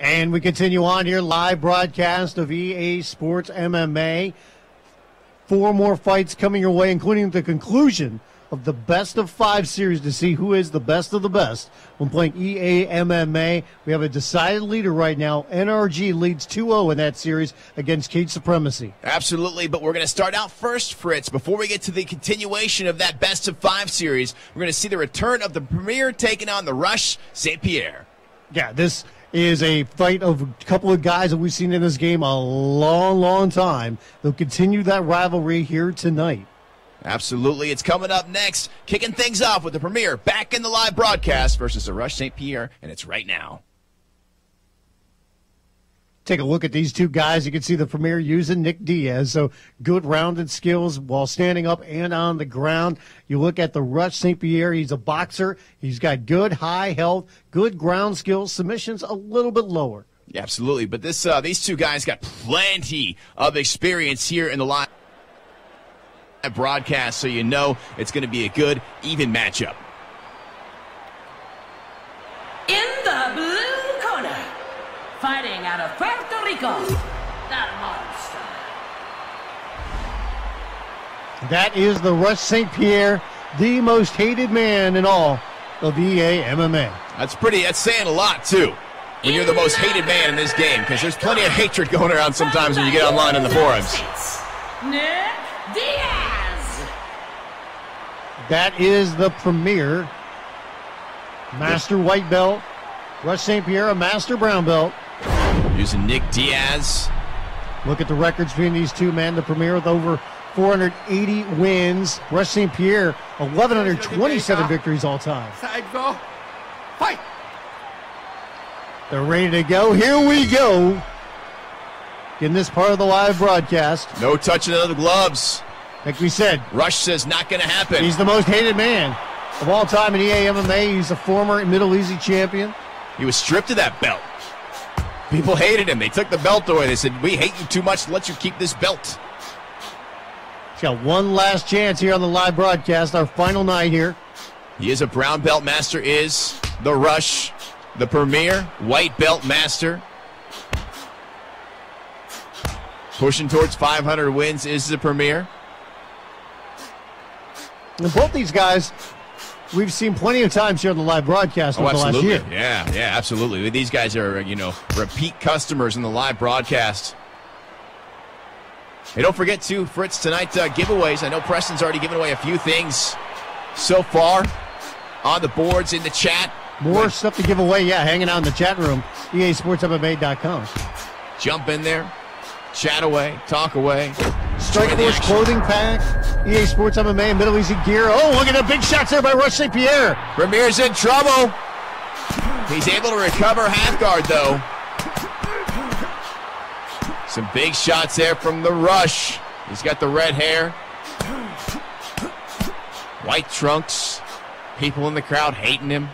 And we continue on here, live broadcast of EA Sports MMA. 4 more fights coming your way, including the conclusion of the best of 5 series to see who is the best of the best when playing EA MMA. We have a decided leader right now. NRG leads 2-0 in that series against Cage Supremacy. Absolutely, but we're going to start out first, Fritz. Before we get to the continuation of that best of 5 series, we're going to see the return of the Premier taking on THERUSHSTPIERRE. Yeah, this is a fight of a couple of guys that we've seen in this game a long, long time. They'll continue that rivalry here tonight. Absolutely. It's coming up next. Kicking things off with the Premier back in the live broadcast versus THERUSHSTPIERRE, and it's right now. Take a look at these two guys. You can see the Premier using Nick Diaz. So good rounded skills while standing up and on the ground. You look at THERUSHSTPIERRE. He's a boxer. He's got good high health, good ground skills. Submissions a little bit lower. Yeah, absolutely. But this these two guys got plenty of experience here in the live broadcast, so you know it's going to be a good, even matchup. In the blue corner, fighting out of Puerto Rico, the monster. That is THERUSHSTPIERRE, the most hated man in all of EA MMA. That's saying a lot, too, when you're the most hated man in this game, because there's plenty of hatred going around sometimes when you get online in the forums. Nick Diaz. That is the Premier. Master white belt. THERUSHSTPIERRE, a master brown belt. Using Nick Diaz. Look at the records between these two men. The Premier with over 480 wins. THERUSHSTPIERRE, 1,127 victories all time. Side go. Fight. They're ready to go. Here we go. In this part of the live broadcast. No touching of the gloves. Like we said, Rush says not going to happen. He's the most hated man of all time in EA MMA. He's a former Middle Easy champion. He was stripped of that belt. People hated him. They took the belt away. They said, we hate you too much to let you keep this belt. He's got one last chance here on the live broadcast, our final night here. He is a brown belt master, is the Rush. The Premier, white belt master. Pushing towards 500 wins is the Premier. And both these guys, we've seen plenty of times here on the live broadcast over the last year. Yeah, absolutely. These guys are, repeat customers in the live broadcast. Hey, don't forget, too, Fritz, tonight, giveaways. I know Preston's already given away a few things so far on the boards, in the chat. More stuff to give away, hanging out in the chat room, EASportsMMA.com. Jump in there, chat away, talk away. Strikeforce clothing pack, EA Sports MMA, Middle Easy gear. Oh, look at the big shots there by THERUSHSTPIERRE. Premier's in trouble. He's able to recover half guard, though. Some big shots there from the Rush. He's got the red hair. White trunks. People in the crowd hating him.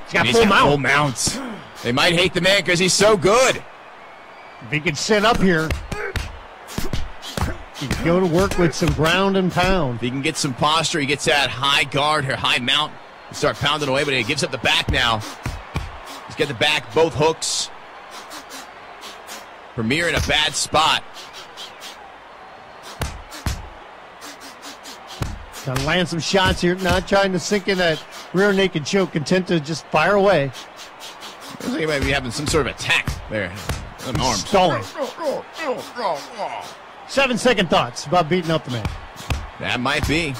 He's got full mounts. They might hate the man because he's so good. If he could sit up here, he could go to work with some ground and pound. If he can get some posture, he gets that high guard or high mount, start pounding away, but he gives up the back now. He's got the back, both hooks. Premier in a bad spot. Trying to land some shots here, not trying to sink in that rear naked choke, content to just fire away. Looks like he might be having some sort of attack there. Arms. Stalling. 7-second thoughts about beating up the man. That might be.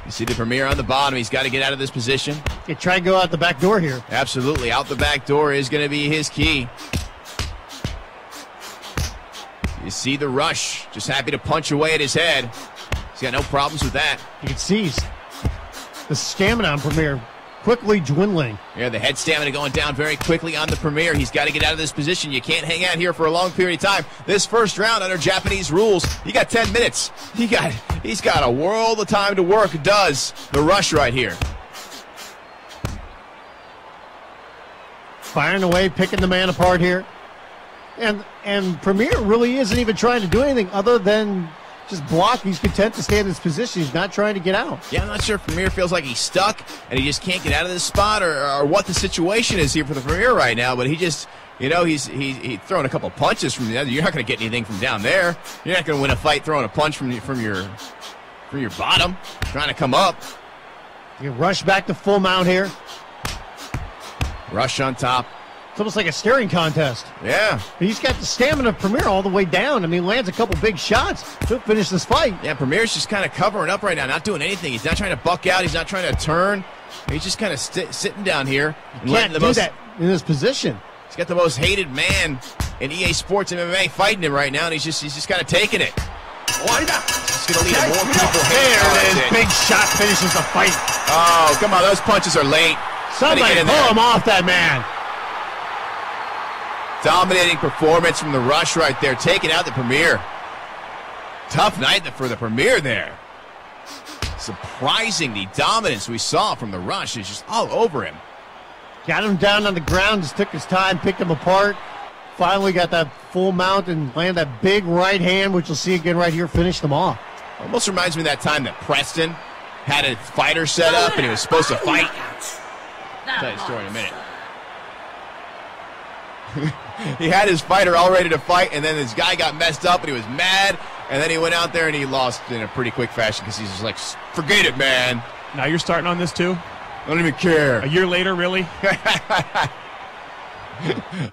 You see the Premier on the bottom. He's got to get out of this position. He try to go out the back door here. Absolutely. Out the back door is going to be his key. You see the Rush. Just happy to punch away at his head. He's got no problems with that. You can see the stamina on Premier quickly dwindling. Yeah, the head stamina going down very quickly on the Premier. He's got to get out of this position. You can't hang out here for a long period of time. This first round under Japanese rules, you got 10 minutes. He's got a world of time to work, does the Rush right here. Firing away, picking the man apart here. And Premier really isn't even trying to do anything other than just blocking. He's content to stay in this position. He's not trying to get out. Yeah, I'm not sure if Premier feels like he's stuck and he just can't get out of this spot or what the situation is here for the Premier right now, but he just, you know, he's throwing a couple punches from the other. You're not going to get anything from down there. You're not going to win a fight throwing a punch from your bottom, trying to come up. You rush back to full mount here. Rush on top. It's almost like a staring contest. Yeah. He's got the stamina of Premier all the way down. I mean, lands a couple big shots. He'll finish this fight. Yeah, Premier's just kind of covering up right now, not doing anything. He's not trying to buck out. He's not trying to turn. He's just kind of sitting down here. And can't do that in this position. He's got the most hated man in EA Sports MMA fighting him right now, and he's just kind of taking it. He's going to lead more people. There it is. Big shot finishes the fight. Oh, come on. Those punches are late. Somebody pull him off that man. Dominating performance from the Rush right there, taking out the Premier. Tough night for the Premier there. Surprising the dominance we saw from the Rush is just all over him. Got him down on the ground, just took his time, picked him apart. Finally got that full mount and landed that big right hand, which you'll see again right here, finished him off. Almost reminds me of that time that Preston had a fighter set up and he was supposed to fight. I'll tell you a story in a minute. He had his fighter all ready to fight, and then this guy got messed up, and he was mad, and then he went out there and he lost in a pretty quick fashion because he's just like, forget it, man. Now you're starting on this too? I don't even care. A year later, really?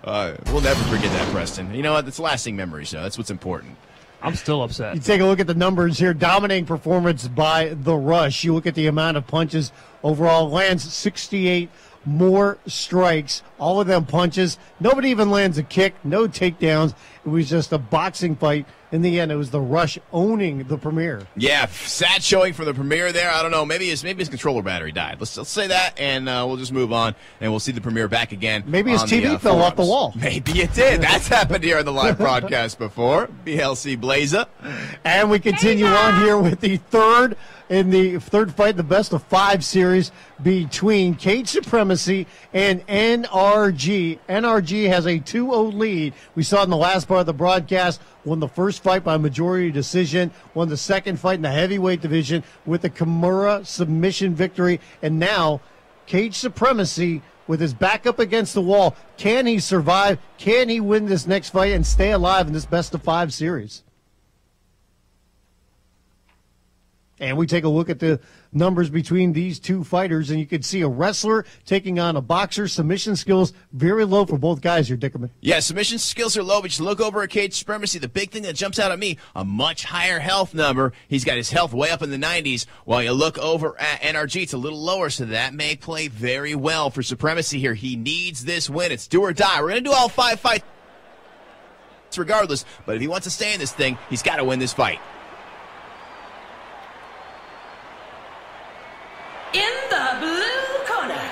We'll never forget that, Preston. You know what? It's lasting memories, so that's what's important. I'm still upset. You take a look at the numbers here. Dominating performance by the Rush. You look at the amount of punches overall. Lands 68 more strikes. All of them punches. Nobody even lands a kick. No takedowns. It was just a boxing fight. In the end, it was the Rush owning the Premier. Yeah, sad showing for the Premier there. I don't know. Maybe his controller battery died. Let's say that, and we'll just move on, and we'll see the Premier back again. Maybe his TV fell off the wall. Maybe it did. That's happened here on the live broadcast before. BLC Blazer. And we continue on here with the third fight, the best of 5 series between Cage Supremacy and NRG. NRG has a 2-0 lead. We saw it in the last part of the broadcast. Won the first fight by majority decision. Won the second fight in the heavyweight division with the Kimura submission victory. And now Cage Supremacy with his back up against the wall. Can he survive? Can he win this next fight and stay alive in this best of 5 series? And we take a look at the numbers between these two fighters, and you can see a wrestler taking on a boxer. Submission skills very low for both guys here, Dickerman. Yeah, submission skills are low, but you look over at Cage Supremacy, the big thing that jumps out at me, a much higher health number. He's got his health way up in the 90s, while you look over at NRG, it's a little lower, so that may play very well for Supremacy here. He needs this win. It's do or die. We're going to do all 5 fights regardless, but if he wants to stay in this thing, he's got to win this fight. In the blue corner,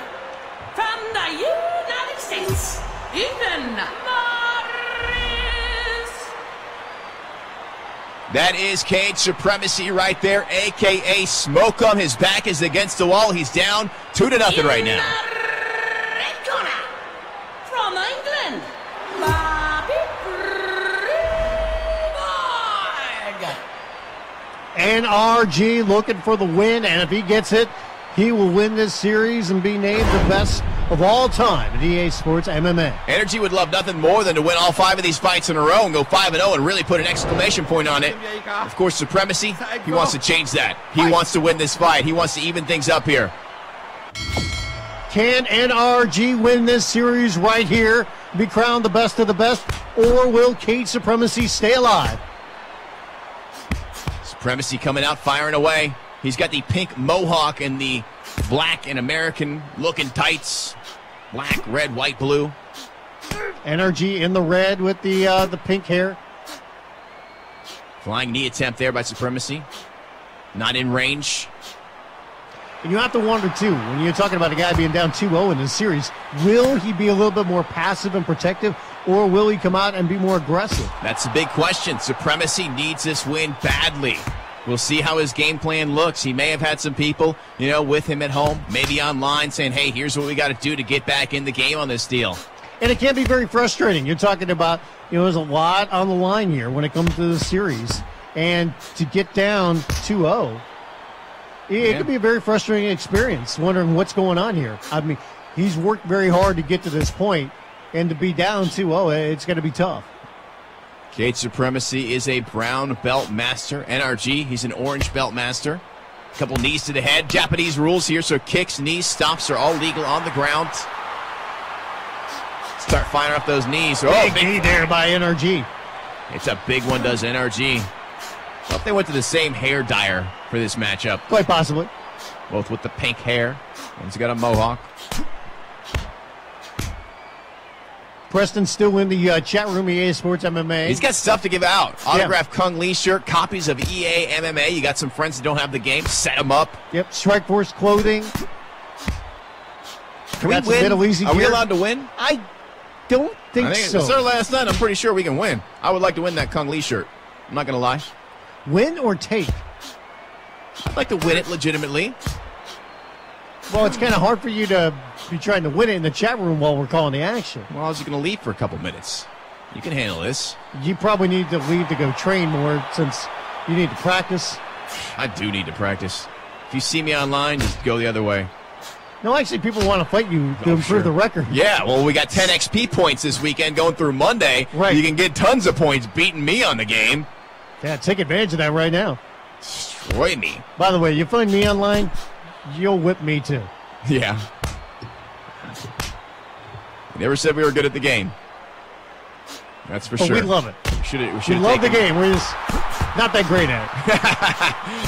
from the United States, Ethan Morris. That is Cage Supremacy right there, a.k.a. Smoke 'em. His back is against the wall. He's down 2-0 right now. In the red corner, from England, Bobby Freeborg. NRG looking for the win, and if he gets it, he will win this series and be named the best of all time at EA Sports MMA. Energy would love nothing more than to win all 5 of these fights in a row and go 5-0 and really put an exclamation point on it. Of course, Supremacy, he wants to change that. He wants to win this fight. He wants to even things up here. Can NRG win this series right here, be crowned the best of the best, or will Cage Supremacy stay alive? Supremacy coming out, firing away. He's got the pink mohawk and the black and American-looking tights. Black, red, white, blue. NRG in the red with the pink hair. Flying knee attempt there by Supremacy. Not in range. And you have to wonder, too, when you're talking about a guy being down 2-0 in this series, will he be a little bit more passive and protective, or will he come out and be more aggressive? That's the big question. Supremacy needs this win badly. We'll see how his game plan looks. He may have had some people, with him at home, maybe online, saying, hey, here's what we got to do to get back in the game on this deal. And it can be very frustrating. You're talking about, there's a lot on the line here when it comes to the series. And to get down 2-0, it could be a very frustrating experience, wondering what's going on here. I mean, he's worked very hard to get to this point, and to be down 2-0, it's going to be tough. Cage Supremacy is a brown belt master. NRG, he's an orange belt master. A couple knees to the head. Japanese rules here, so kicks, knees, stops are all legal on the ground. Start firing up those knees. Big knee there by NRG. It's a big one, does NRG. Well, if they went to the same hair dyer for this matchup. Quite possibly. Both with the pink hair. One's got a mohawk. Preston's still in the chat room, EA Sports MMA. He's got stuff to give out. Autographed Kung Lee shirt, copies of EA MMA. You got some friends that don't have the game, set them up. Yep, Strikeforce clothing. Can we win? Are we allowed to win? I don't think so. It's our last night. I'm pretty sure we can win. I would like to win that Kung Lee shirt. I'm not going to lie. Win or take? I'd like to win it legitimately. Well, it's kind of hard for you to be trying to win it in the chat room while we're calling the action. Well, I was going to leave for a couple minutes. You can handle this. You probably need to leave to go train more since you need to practice. I do need to practice. If you see me online, just go the other way. No, actually, people want to fight you to improve the record. Yeah, well, we got 10 XP points this weekend going through Monday. Right. You can get tons of points beating me on the game. Yeah, take advantage of that right now. Destroy me. By the way, you find me online, you'll whip me too. Yeah. Never said we were good at the game. That's for sure. We love it. We love the game. We're just not that great at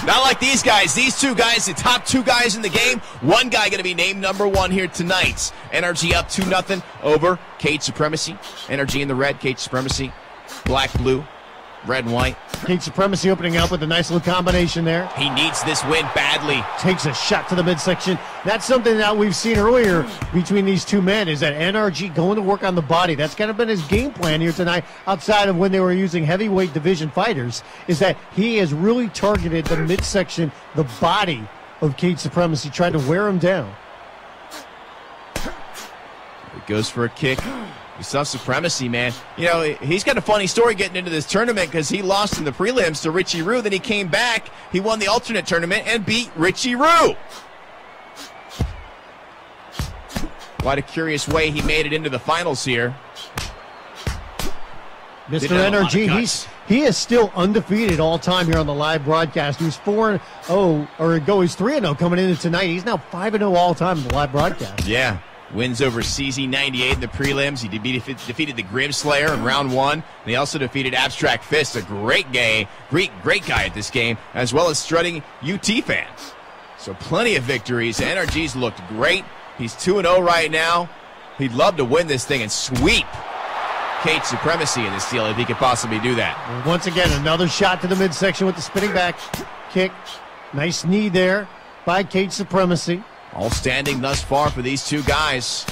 it. Not like these guys. These two guys, the top two guys in the game. One guy going to be named #1 here tonight. NRG up 2-0 over Cage Supremacy. NRG in the red, Cage Supremacy. Black, blue, red and white. Cage Supremacy opening up with a nice little combination there. He needs this win badly. Takes a shot to the midsection. That's something that we've seen earlier between these two men, is that NRG going to work on the body. That's kind of been his game plan here tonight, outside of when they were using heavyweight division fighters, is that he has really targeted the midsection, the body of Cage Supremacy, trying to wear him down. He goes for a kick. You saw Supremacy, man. You know, he's got a funny story getting into this tournament because he lost in the prelims to Richie Rue. Then he came back. He won the alternate tournament and beat Richie Rue. Quite a curious way he made it into the finals here. Mr. NRG, he is still undefeated all time here on the live broadcast. He was 4-0, he's 3-0 coming into tonight. He's now 5-0 all time in the live broadcast. Yeah. Wins over CZ98 in the prelims. He defeated the Grim Slayer in round 1. And he also defeated Abstract Fist, a great guy at this game, as well as strutting UT fans. So plenty of victories. NRG's looked great. He's 2-0 right now. He'd love to win this thing and sweep Cage Supremacy in this deal if he could possibly do that. And once again, another shot to the midsection with the spinning back kick. Nice knee there by Cage Supremacy. All standing thus far for these two guys.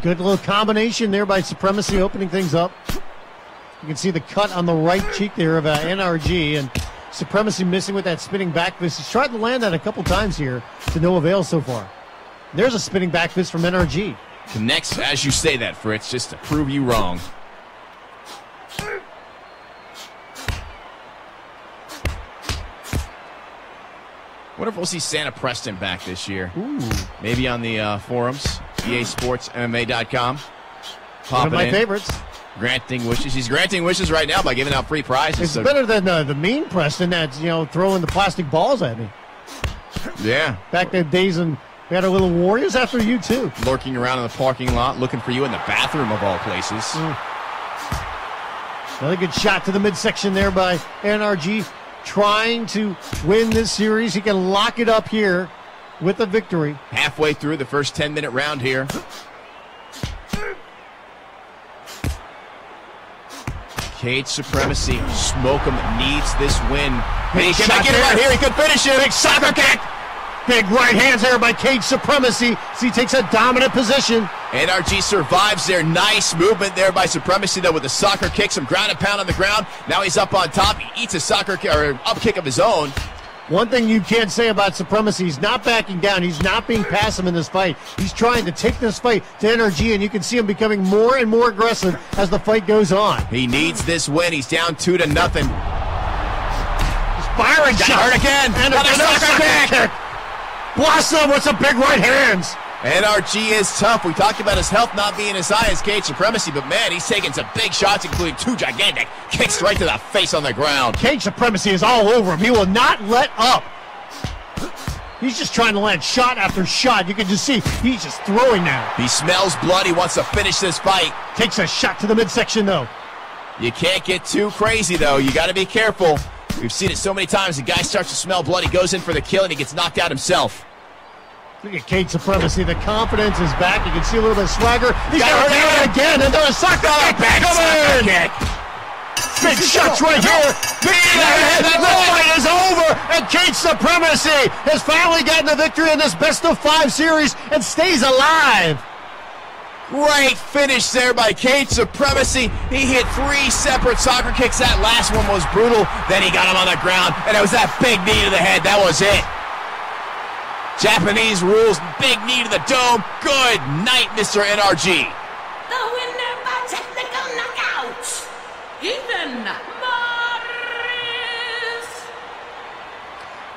Good little combination there by Supremacy, opening things up. You can see the cut on the right cheek there of NRG, and Supremacy missing with that spinning back fist. He's tried to land that a couple times here to no avail so far. There's a spinning back fist from NRG. Connects as you say that, Fritz, just to prove you wrong. What if we'll see Santa Preston back this year? Ooh. Maybe on the forums, EASportsMMA.com. One of my favorites. Granting wishes. He's granting wishes right now by giving out free prizes. It's better than the mean Preston that's, throwing the plastic balls at me. Yeah. Back in the days when we had our little warriors after you, too. Lurking around in the parking lot, looking for you in the bathroom of all places. Another good shot to the midsection there by NRG. Trying to win this series. He can lock it up here with a victory. Halfway through the first 10-minute round here. Cage Supremacy. Smoke'em needs this win. He can get it right here. He could finish it. Big soccer kick. Big right hands there by Cage Supremacy. So he takes a dominant position. NRG survives there. Nice movement there by Supremacy, though, with the soccer kick. Some ground and pound on the ground. Now he's up on top. He eats a soccer kick, or up kick of his own. One thing you can't say about Supremacy, he's not backing down. He's not being passive in this fight. He's trying to take this fight to NRG, and you can see him becoming more and more aggressive as the fight goes on. He needs this win. He's down 2-0. Firing shot. Hurt again. And another sucker kick. Blossom with some big right hands. NRG is tough. We talked about his health not being as high as Cage Supremacy, but man, he's taking some big shots, including 2 gigantic kicks right to the face on the ground. Cage Supremacy is all over him. He will not let up. He's just trying to land shot after shot. You can just see he's just throwing now. He smells blood. He wants to finish this fight. Takes a shot to the midsection, though. You can't get too crazy, though. You got to be careful. We've seen it so many times. The guy starts to smell blood. He goes in for the kill, and he gets knocked out himself. Look at Cage Supremacy. The confidence is back. You can see a little bit of swagger. He's got it again. And then a sucker. Come in. Big shots right here. The fight is over. And Cage Supremacy has finally gotten the victory in this best-of-5 series and stays alive. Great finish there by Cage Supremacy. He hit 3 separate soccer kicks. That last one was brutal. Then he got him on the ground, and it was that big knee to the head. That was it. Japanese rules, big knee to the dome. Good night, Mr. NRG. The winner by technical knockout, Ethan Morris.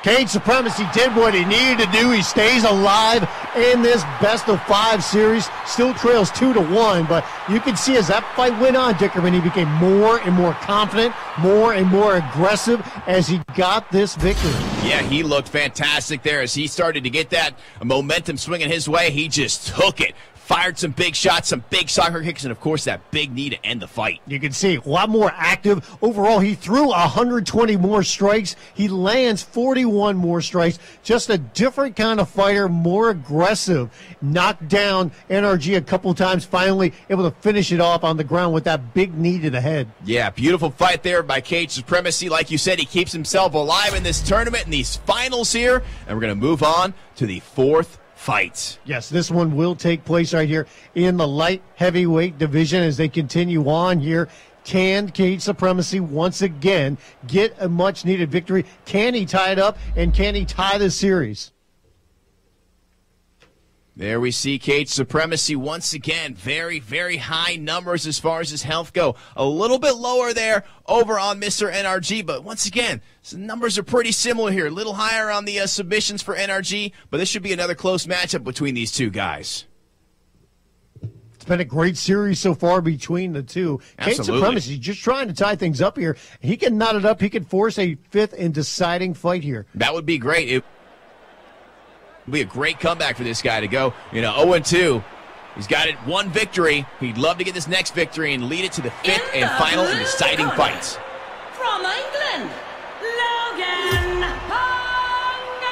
Cage Supremacy did what he needed to do. He stays alive in this best-of-5 series. Still trails 2-1, but you can see as that fight went on, Dickerman, he became more and more confident, more and more aggressive as he got this victory. Yeah, he looked fantastic there as he started to get that momentum swinging his way. He just took it. Fired some big shots, some big soccer kicks, and, of course, that big knee to end the fight. You can see a lot more active. Overall, he threw 120 more strikes. He lands 41 more strikes. Just a different kind of fighter, more aggressive. Knocked down NRG a couple times, finally able to finish it off on the ground with that big knee to the head. Yeah, beautiful fight there by Cage Supremacy. Like you said, he keeps himself alive in this tournament, in these finals here, and we're going to move on to the 4th fight. Yes, this one will take place right here in the light heavyweight division as they continue on here. Can Cage Supremacy once again get a much-needed victory? Can he tie it up, and can he tie the series? There we see Cage Supremacy once again. Very, very high numbers as far as his health go. A little bit lower there over on Mr. NRG, but once again, the numbers are pretty similar here. A little higher on the submissions for NRG, but this should be another close matchup between these two guys. It's been a great series so far between the two. Cage Absolutely. Supremacy just trying to tie things up here. He can knot it up. He can force a 5th and deciding fight here. That would be great. It would be a great comeback for this guy to go, 0-2. He's got it, 1 victory. He'd love to get this next victory and lead it to the 5th and final and deciding fights. From England, Logan Paul.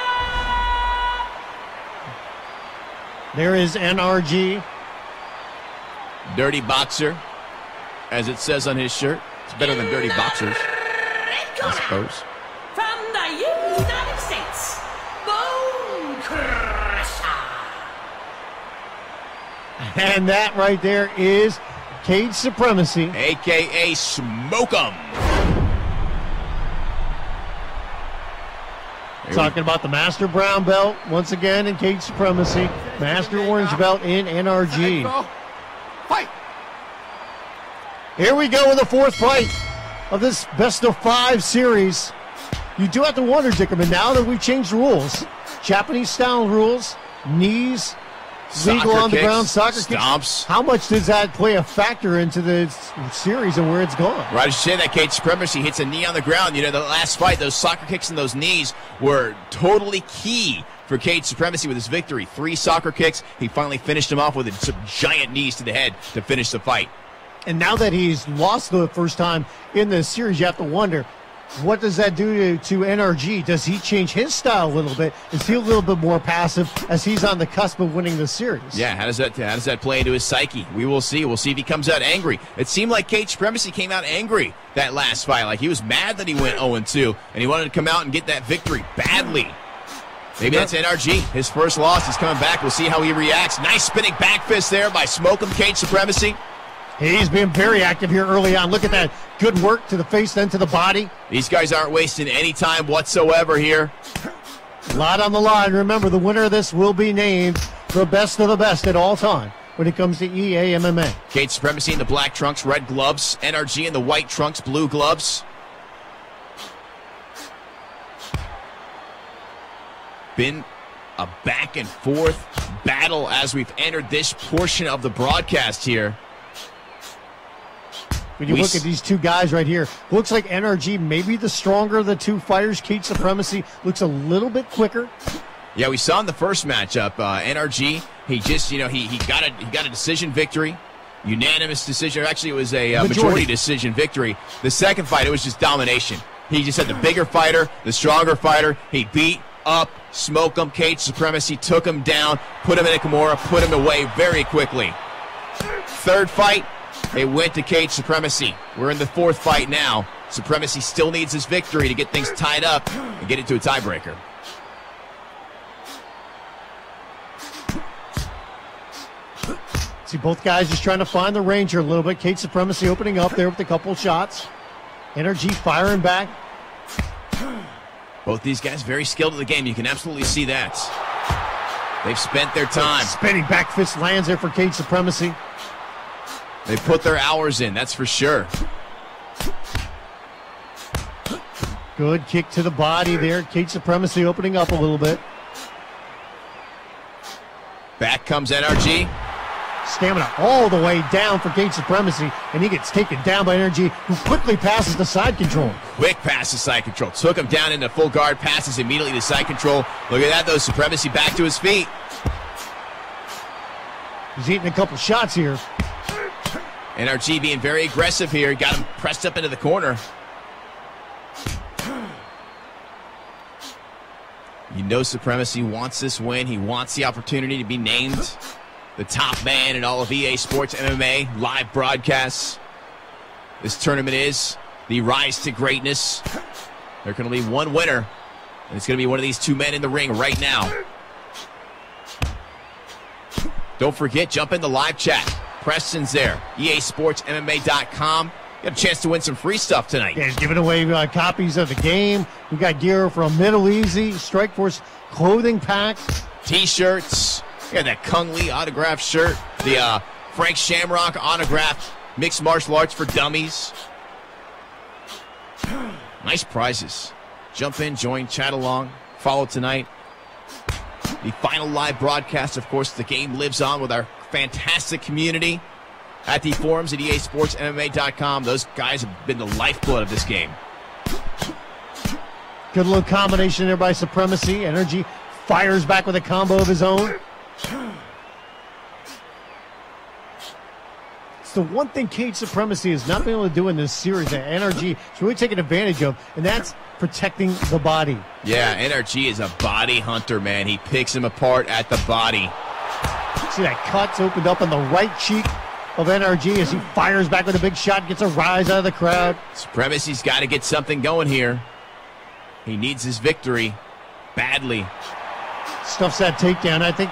There is NRG. Dirty Boxer, as it says on his shirt. It's better than Dirty Boxers, I suppose. From the United States, Bone Crusher. And that right there is Cage Supremacy. A.K.A. Smoke 'em. Talking about the Master Brown Belt once again in Cage Supremacy. Master Orange Belt in NRG. Fight! Here we go with the 4th fight of this best-of-5 series. You do have to wonder, Dickerman, now that we've changed the rules, Japanese-style rules, knees, legal on the ground, soccer stomps. kicks. How much does that play a factor into the series and where it's gone? Right as you say that, Cage Supremacy hits a knee on the ground. The last fight, those soccer kicks and those knees were totally key for Cage Supremacy with his victory. 3 soccer kicks. He finally finished him off with some giant knees to the head to finish the fight. And now that he's lost the first time in this series, you have to wonder, what does that do to NRG? Does he change his style a little bit? Is he a little bit more passive as he's on the cusp of winning the series? Yeah, how does that play into his psyche? We will see. We'll see if he comes out angry. It seemed like Cage Supremacy came out angry that last fight. Like he was mad that he went 0-2, and he wanted to come out and get that victory badly. Maybe that's NRG. His first loss. He's coming back. We'll see how he reacts. Nice spinning back fist there by Smoke 'em, Cage Supremacy. He's being very active here early on. Look at that. Good work to the face, then to the body. These guys aren't wasting any time whatsoever here. A lot on the line. Remember, the winner of this will be named the best of the best at all time when it comes to EA MMA. Cage Supremacy in the black trunks, red gloves. NRG in the white trunks, blue gloves. Been a back and forth battle as we've entered this portion of the broadcast here. When you look at these two guys right here, looks like NRG may be the stronger of the two fighters. Cage Supremacy looks a little bit quicker. Yeah, we saw in the first matchup, NRG, he just, he got a decision victory, unanimous decision. Actually, it was a majority decision victory. The second fight, it was just domination. He just had the bigger fighter, the stronger fighter. He beat up, smoked him. Cage Supremacy took him down, put him in a Kimura, put him away very quickly. Third fight, they went to Cage Supremacy. We're in the fourth fight now. Supremacy still needs his victory to get things tied up and get it to a tiebreaker. See, both guys just trying to find the range here a little bit. Cage Supremacy opening up there with a couple shots. NRG firing back. Both these guys very skilled in the game. You can absolutely see that. They've spent their time. Spinning back fist lands there for Cage Supremacy. They put their hours in, that's for sure. Good kick to the body there. Cage Supremacy opening up a little bit. Back comes NRG. Stamina all the way down for Cage Supremacy, and he gets taken down by NRG, who quickly passes the side control. Quick pass to side control. Took him down into full guard, passes immediately to side control. Look at that, though. Supremacy back to his feet. He's eating a couple shots here. NRG being very aggressive here. Got him pressed up into the corner. You know Supremacy wants this win. He wants the opportunity to be named the top man in all of EA Sports MMA live broadcasts. This tournament is the Rise to Greatness. There's going to be one winner, and it's going to be one of these two men in the ring right now. Don't forget, jump in the live chat. Preston's there. EASportsMMA.com. Got a chance to win some free stuff tonight. Yeah, he's giving away copies of the game. We got gear from Middle Easy, Strikeforce clothing pack, T-shirts. We got that Kung Lee autographed shirt. The Frank Shamrock autographed mixed martial arts for dummies. Nice prizes. Jump in, join, chat along, follow tonight. The final live broadcast, of course, the game lives on with our fantastic community at the forums at EASportsMMA.com. Those guys have been the lifeblood of this game. Good little combination there by Supremacy. NRG fires back with a combo of his own. It's the one thing Cage Supremacy has not been able to do in this series that NRG is really taking advantage of, and that's protecting the body. Yeah, NRG is a body hunter, man. He picks him apart at the body. See that cut's opened up on the right cheek of NRG as he fires back with a big shot, gets a rise out of the crowd. Supremacy's got to get something going here. He needs his victory badly. Stuffs that takedown. I think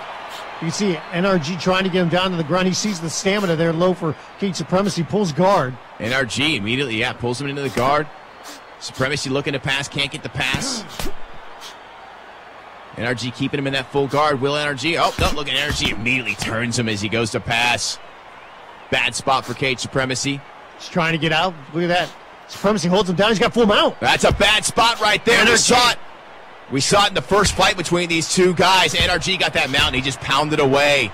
you can see NRG trying to get him down to the ground. He sees the stamina there low for Cage Supremacy, pulls guard. NRG immediately, pulls him into the guard. Supremacy looking to pass, can't get the pass. NRG keeping him in that full guard. Will NRG? Oh, no, look at NRG. Immediately turns him as he goes to pass. Bad spot for Cage Supremacy. He's trying to get out. Look at that. Supremacy holds him down. He's got full mount. That's a bad spot right there. We saw it in the first fight between these two guys. NRG got that mount and he just pounded away.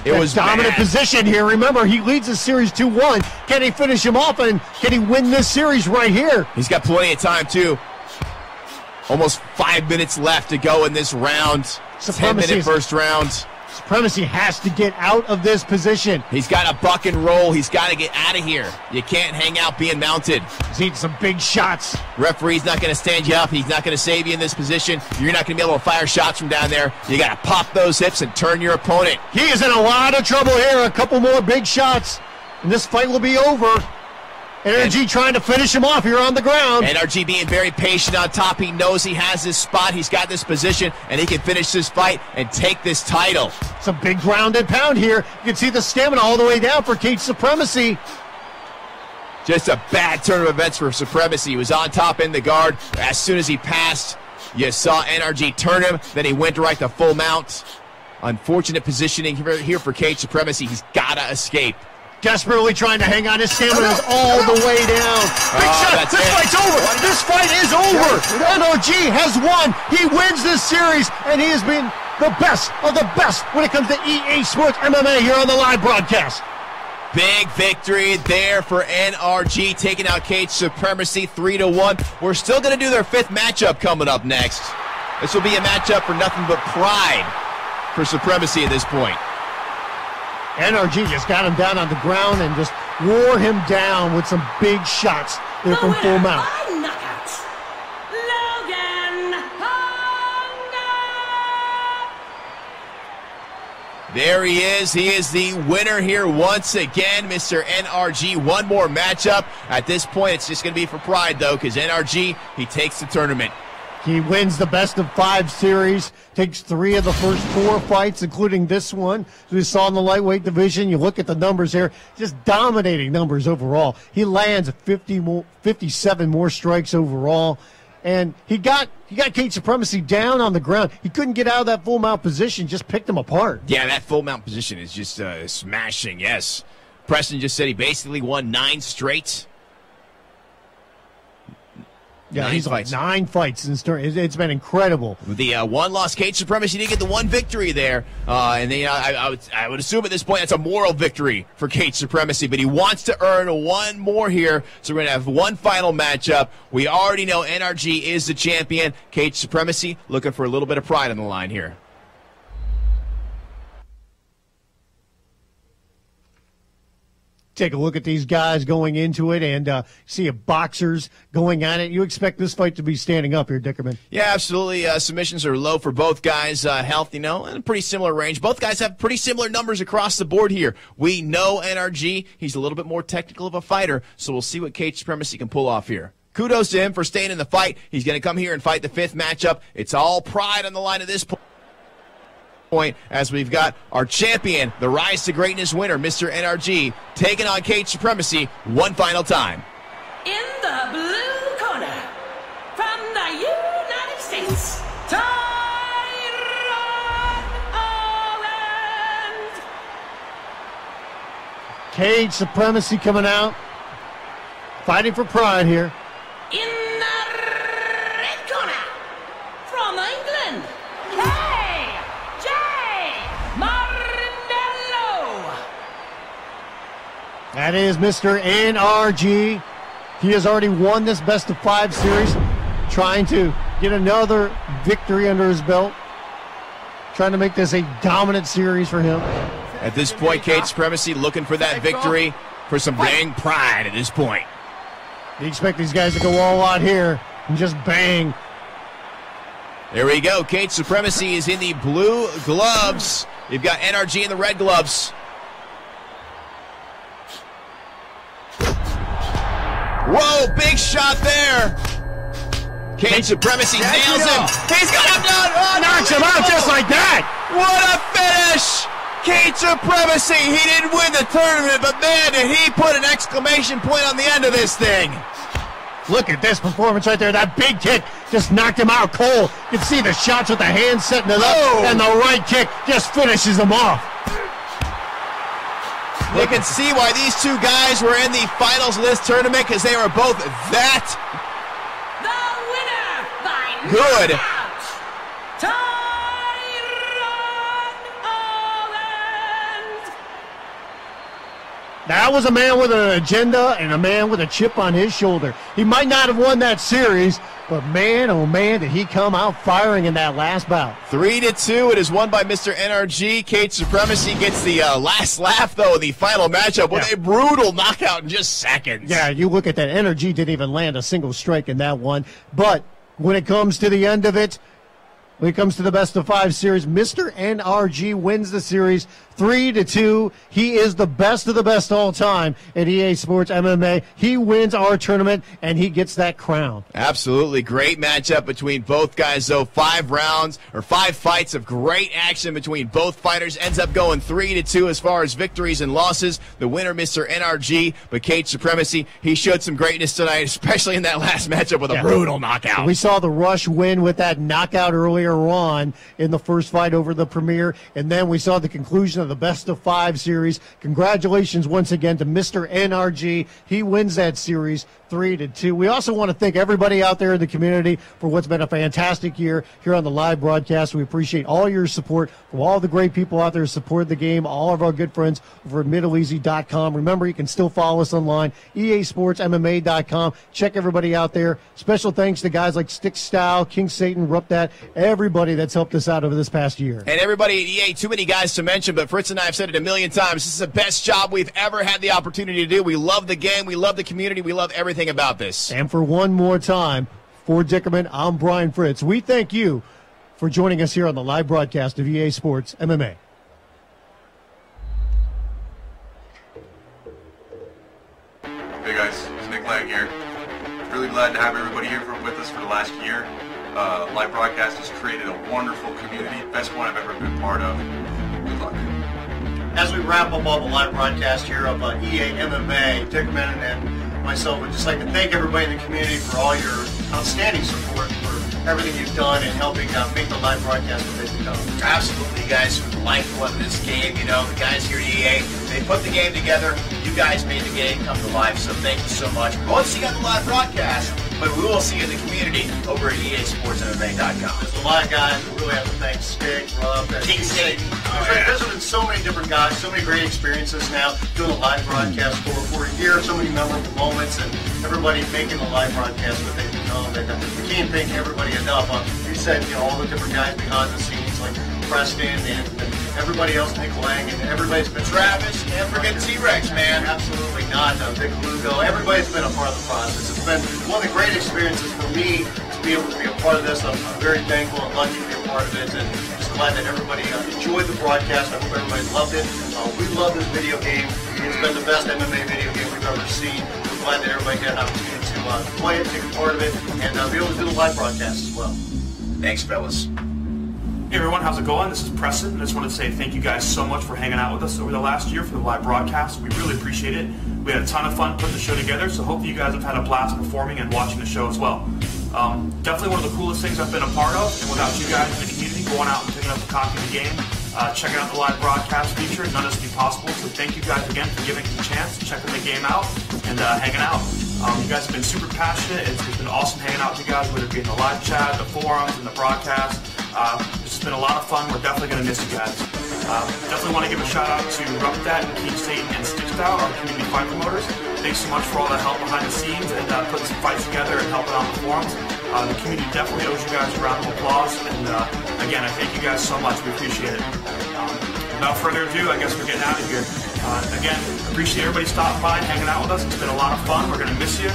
It was dominant position here. Remember, he leads the series 2-1. Can he finish him off, and can he win this series right here? He's got plenty of time, too. Almost 5 minutes left to go in this round. 10-minute first round. Supremacy has to get out of this position. He's got to buck and roll. He's got to get out of here. You can't hang out being mounted. He's eating some big shots. Referee's not going to stand you up. He's not going to save you in this position. You're not going to be able to fire shots from down there. You got to pop those hips and turn your opponent. He is in a lot of trouble here. A couple more big shots, and this fight will be over. NRG trying to finish him off here on the ground. NRG being very patient on top. He knows he has this spot. He's got this position, and he can finish this fight and take this title. It's a big ground and pound here. You can see the stamina all the way down for Cage Supremacy. Just a bad turn of events for Supremacy. He was on top in the guard. As soon as he passed, you saw NRG turn him. Then he went right to full mount. Unfortunate positioning here for Cage Supremacy. He's got to escape. Desperately trying to hang on. His stamina is all the way down. Big shot. This fight's over. This fight is over. NRG has won. He wins this series, and he has been the best of the best when it comes to EA Sports MMA here on the live broadcast. Big victory there for NRG, taking out Cage Supremacy 3-1. We're still going to do their 5th matchup coming up next. This will be a matchup for nothing but pride for Supremacy at this point. NRG just got him down on the ground and just wore him down with some big shots there from full mount. There he is. He is the winner here once again, Mr. NRG. One more matchup. At this point, it's just going to be for pride, though, because NRG, he takes the tournament. He wins the best of 5 series, takes 3 of the first 4 fights, including this one. As we saw in the lightweight division, you look at the numbers here, just dominating numbers overall. He lands 57 more strikes overall. And he got Cage Supremacy down on the ground. He couldn't get out of that full mount position, just picked him apart. Yeah, that full mount position is just smashing, yes. Preston just said he basically won 9 straight. Yeah, he's like 9 fights in start. It's been incredible. The one loss, Cage Supremacy did get the 1 victory there, and then I would assume at this point that's a moral victory for Cage Supremacy. But he wants to earn 1 more here, so we're gonna have 1 final matchup. We already know NRG is the champion. Cage Supremacy looking for a little bit of pride on the line here. Take a look at these guys going into it and see a boxers going at it. You expect this fight to be standing up here, Dickerman. Yeah, absolutely. Submissions are low for both guys. Health, and a pretty similar range. Both guys have pretty similar numbers across the board here. We know NRG. He's a little bit more technical of a fighter, so we'll see what Cage Supremacy can pull off here. Kudos to him for staying in the fight. He's going to come here and fight the 5th matchup. It's all pride on the line at this point, as we've got our champion, the Rise to Greatness winner, Mr. NRG, taking on Cage Supremacy 1 final time. In the blue corner, from the United States, Tyrone Owens. Cage Supremacy coming out, fighting for pride here. In the red corner, from England, that is Mr. NRG. He has already won this best of 5 series, trying to get another victory under his belt, trying to make this a dominant series for him. At this point, Cage Supremacy looking for that victory, for some dang pride at this point. You expect these guys to go all out here and just bang. There we go. Cage Supremacy is in the blue gloves. You've got NRG in the red gloves. Whoa, big shot there. Cage Supremacy nails him. He's got him down. Knocks him out just like that. What a finish. Cage Supremacy. He didn't win the tournament, but man, did he put an exclamation point on the end of this thing. Look at this performance right there. That big kick just knocked him out cold. You can see the shots with the hands setting it up, and the right kick just finishes him off. You can see why these 2 guys were in the finals of this tournament, because they were both that good. That was a man with an agenda and a man with a chip on his shoulder. He might not have won that series, but man, oh man, did he come out firing in that last bout. 3-2. It is won by Mr. NRG. Cage Supremacy gets the last laugh, though, in the final matchup with a brutal knockout in just seconds. Yeah, you look at that. NRG didn't even land a single strike in that one. But when it comes to the end of it, When it comes to the best of 5 series, Mr. NRG wins the series 3-2. He is the best of the best all time at EA Sports MMA. He wins our tournament, and he gets that crown. Absolutely. Great matchup between both guys, though. 5 rounds, or 5 fights of great action between both fighters. Ends up going 3-2 as far as victories and losses. The winner, Mr. NRG, but Cage Supremacy, he showed some greatness tonight, especially in that last matchup with a brutal knockout. We saw the Rush win with that knockout earlier on in the first fight over the Premier, and then we saw the conclusion of the best of 5 series. Congratulations once again to Mr. NRG. He wins that series 3-2. We also want to thank everybody out there in the community for what's been a fantastic year here on the live broadcast. We appreciate all your support from all the great people out there who support the game, all of our good friends over at MiddleEasy.com. Remember, you can still follow us online, EASportsMMA.com. Check everybody out there. Special thanks to guys like Stick Style, King Satan, Rupdat, everybody that's helped us out over this past year. And everybody at EA, too many guys to mention, but Fritz and I have said it a million times. This is the best job we've ever had the opportunity to do. We love the game. We love the community. We love everything about this. And for one more time, for Dickerman, I'm Brian Fritz. We thank you for joining us here on the live broadcast of EA Sports MMA. Hey guys, it's Nick Lang here. Really glad to have everybody here with us for the last year. Live broadcast has created a wonderful community, best one I've ever been part of. Good luck. As we wrap up all the live broadcast here of EA MMA, Dickerman and myself would just like to thank everybody in the community for all your outstanding support, for everything you've done in helping make the live broadcast what they've become. Absolutely, guys, for the lifeblood of this game. You know, the guys here at EA, they put the game together. You guys made the game come to life, so thank you so much. We won't see you on the live broadcast, but we will see you in the community over at EASportsMMA.com. There's a lot of guys we really have to thank. Stick, Rob, King Satan. We've visited so many different guys, so many great experiences now doing a live broadcast for a year, so many memorable moments, and everybody making the live broadcast what they've become. And we can't thank everybody enough. You said, you know, all the different guys behind the scenes, like Preston and everybody else, Nick Lang, and everybody's been Travis, can't forget T-Rex, man. Absolutely not. Vic Lugo. Everybody's been a part of the process. It's been one of the great experiences for me to be able to be a part of this. I'm very thankful and lucky to be a part of it, and just glad that everybody enjoyed the broadcast. I hope everybody loved it. We love this video game. It's been the best MMA video game we've ever seen. We're glad that everybody got an opportunity to play it, take a part of it, and be able to do the live broadcast as well. Thanks, fellas. Hey everyone, how's it going? This is Preston. I just wanted to say thank you guys so much for hanging out with us over the last year for the live broadcast. We really appreciate it. We had a ton of fun putting the show together, so hopefully you guys have had a blast performing and watching the show as well. Definitely one of the coolest things I've been a part of, and without you guys in the community going out and picking up a copy of the game, checking out the live broadcast feature, none of this would be possible. So thank you guys again for giving us a chance, checking the game out, and hanging out. You guys have been super passionate. It's been awesome hanging out with you guys, whether it be in the live chat, the forums, and the broadcast. It's been a lot of fun. We're definitely going to miss you guys. Definitely want to give a shout out to Rupdat and King Satan and Stick Style, our community fight promoters. Thanks so much for all the help behind the scenes and putting some fights together and helping on the forums. The community definitely owes you guys a round of applause. And again, I thank you guys so much. We appreciate it. Without further ado, I guess we're getting out of here. Again, appreciate everybody stopping by and hanging out with us. It's been a lot of fun. We're going to miss you.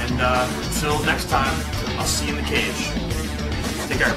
And until next time, I'll see you in the cage. Take care.